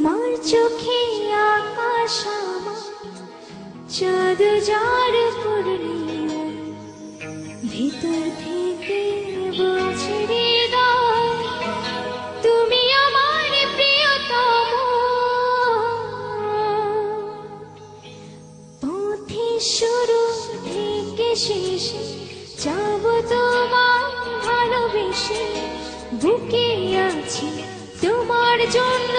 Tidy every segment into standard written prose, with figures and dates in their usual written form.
তোমার চোখে আকাশ আমার, চাঁদ যার পূর্ণিমা, ভিতর থেকে বলছে হৃদয় তুমি আমার প্রিয়তম। পথে শুরু থেকে শেষে যাব তোমার ভালোবেসে, বুকে আছি তোমার জন্য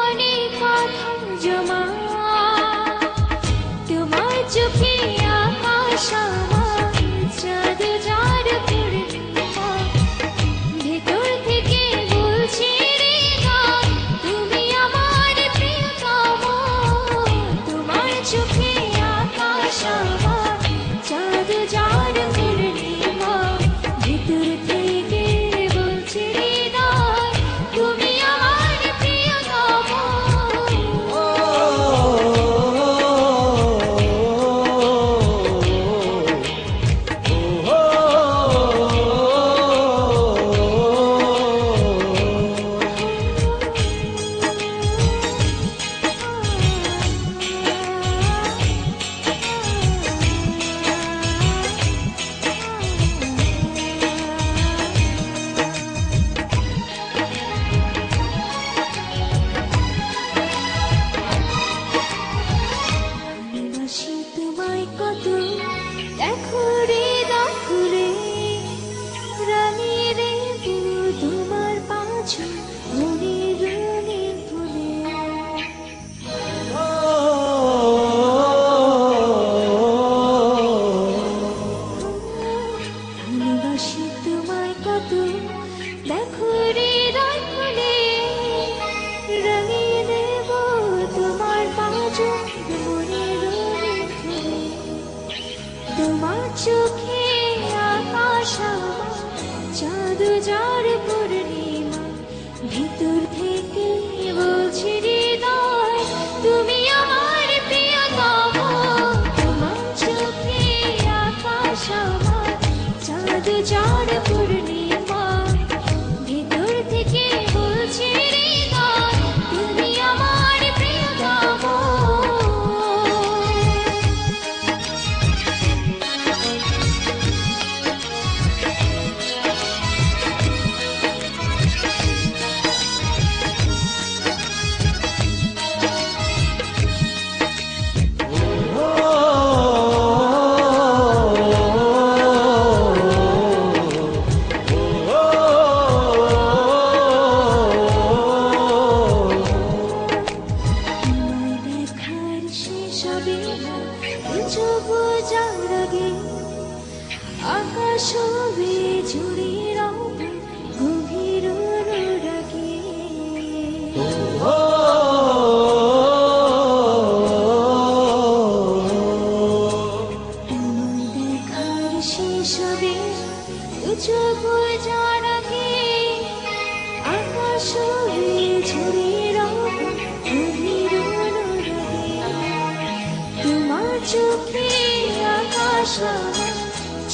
অনেক কথা জমা। তোমার চোখে আকাশ আমার, চাঁদ যার পূর্ণিমা, ভেতর থেকে বলছে হৃদয় তুমি আমার প্রিয়তম। তোমার চোখে আকাশ আমার, চাঁদ যার পূর্ণিমা, ভেতর থেকে বলছে হৃদয় তুমি আমার প্রিয়তম। ভালোবাসি তোমায় কত, দেখো হৃদয় খুলে, রাঙিয়ে দেব তোমার পাঁচু রঙিন রঙিন ফুলে। ভালোবাসি তোমায় কত, দেখো হৃদয় খুলে, রাঙিয়ে দেব তোমার পাঁচু রঙিন রঙিন ফুলে। তোমার চোখে আকাশ আমার, চাঁদ যার পূর্ণিমা, ভিতর থেকে বলছে হৃদয় তুমি আমার প্রিয়তম। তোমার চোখে আকাশ আমার, চাঁদ যার পূর্ণিমা, ভিতর থেকে বলছে হৃদয় তুমি আমার প্রিয়তম। তোমায় দেখার শেষ হবে না, চোখ যাওয়ার আগে, আকাশ হবে জুড়ে রব গভীর অনুরাগে। তোমায় দেখার শেষ হবে চোখ যাওয়ার আগে, আকাশ হবে জুড়ে রব গভীর অনুরাগে। তোমার চোখে আকাশ আমার,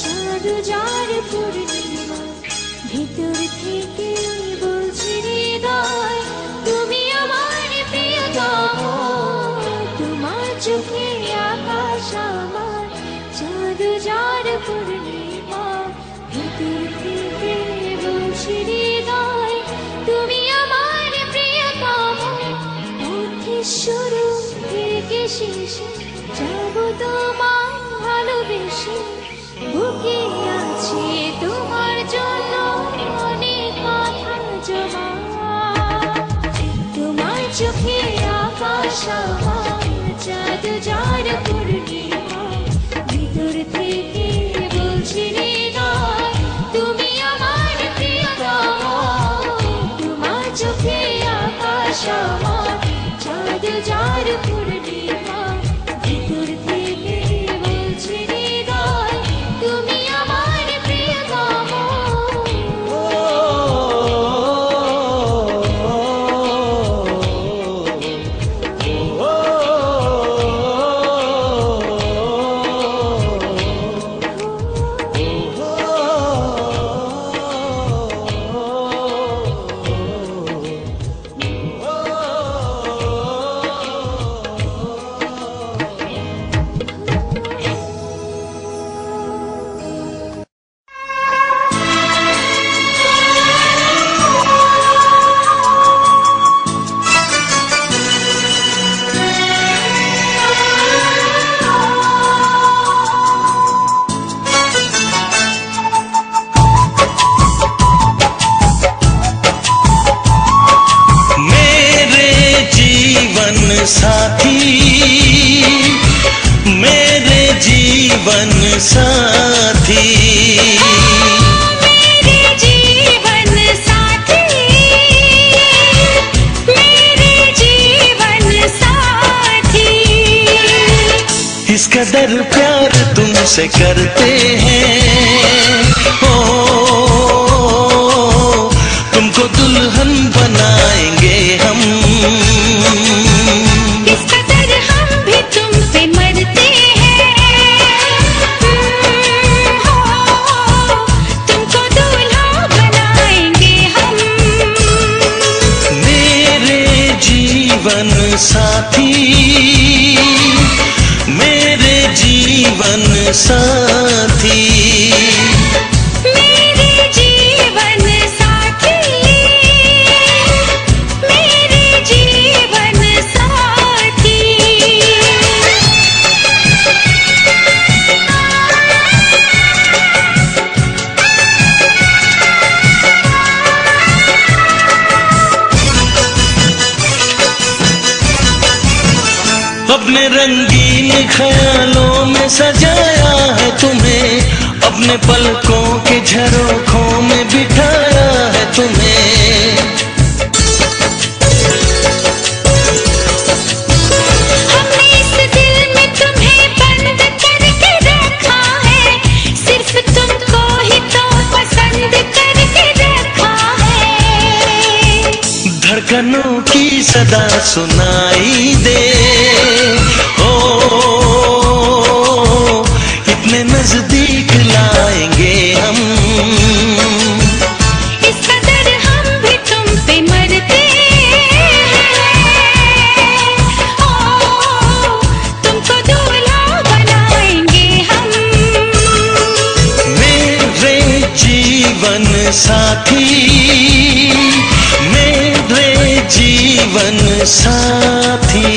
চাঁদ যার পূর্ণিমা, ভিতর থেকে বলছে হৃদয় তুমি আমার প্রিয়তম। তোমার চোখে আকাশ আমার, চাঁদ যার পূর্ণিমা, ভিতর থেকে বলছে হৃদয় তুমি আমার প্রিয়তম। পথে শুরু থেকে শেষে যাব তোমার ভালোবেসে, বুকে আছে তোমার জন্য অনেক কথা জমা। তোমার চোখে আকাশ আমার, চাঁদ যার পূর্ণিমা, ভিতর থেকে বলছে হৃদয় তুমি আমার প্রিয়তম। তোমার চোখে আকাশ আমার, চাঁদ যার পূর্ণিমা, ভিতর থেকে বলছে হৃদয় তুমি আমার প্রিয়তম। साथी, मेरे जीवन साथी। मेरे जीवन साथी, मेरे जीवन साथी। इस कदर प्यार तुमसे करते हैं, ओ तुमको दुल्हन बनाएंगे हम। इस कदर हम भी तुम पे मरते हैं, हो तुमको दूल्हा बनाएंगे हम। मेरे जीवन साथी, मेरे जीवन साथी। मेरे जीवन साथी, मेरे जीवन साथी। अपने रंगीन ख्यालों में सजाया है तुम्हें, अपने पलकों के झरोखों में बिठाया है तुम्हें। हमने इस दिल में तुम्हें बंद करके रखा है, सिर्फ तुमको ही तो पसंद करके रखा है। धड़कनों की सदा सुनाई दे, ओ इतने नजदीक लाएंगे हम। इस कदर हम भी तुम पे मरते हैं, ओ तुमको दूल्हा बनाएंगे हम। मेरे जीवन साथी, मेरे जीवन साथी।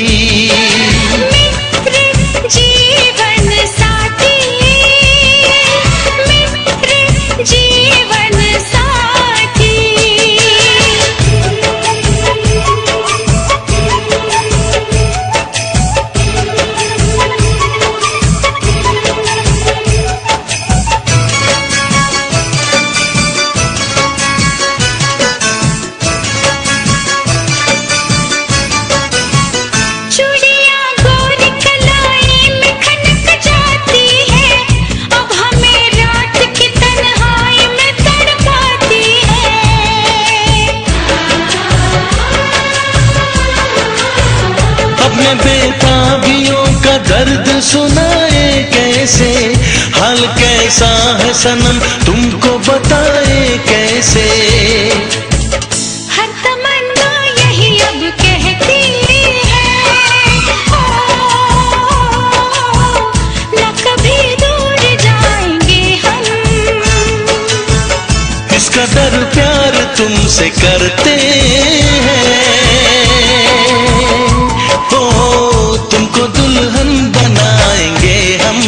मेरे जीवन साथी, मेरे जीवन साथी। चूड़ियां गोरी कलाई में खनक जाती है, अब हमें रात की तन्हाई में तड़पाती है। अपने बेताबियों का दर्द सुनाए कैसे, हाल कैसा है सनम तुमको बताए कैसे। हर तमन्ना यही अब कहती है, ओ न कभी दूर जाएंगे हम। इस कदर प्यार तुमसे करते हैं, ओ तुमको दुल्हन बनाएंगे हम।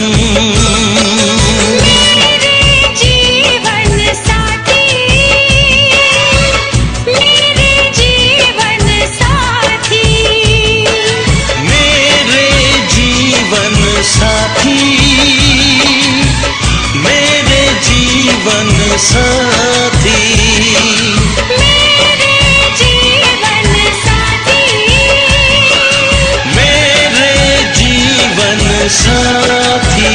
मेरे जीवन साथी, मेरे जीवन साथी। मेरे जीवन साथी, मेरे जीवन साथी। मेरे जीवन साथी, मेरे जीवन साथी।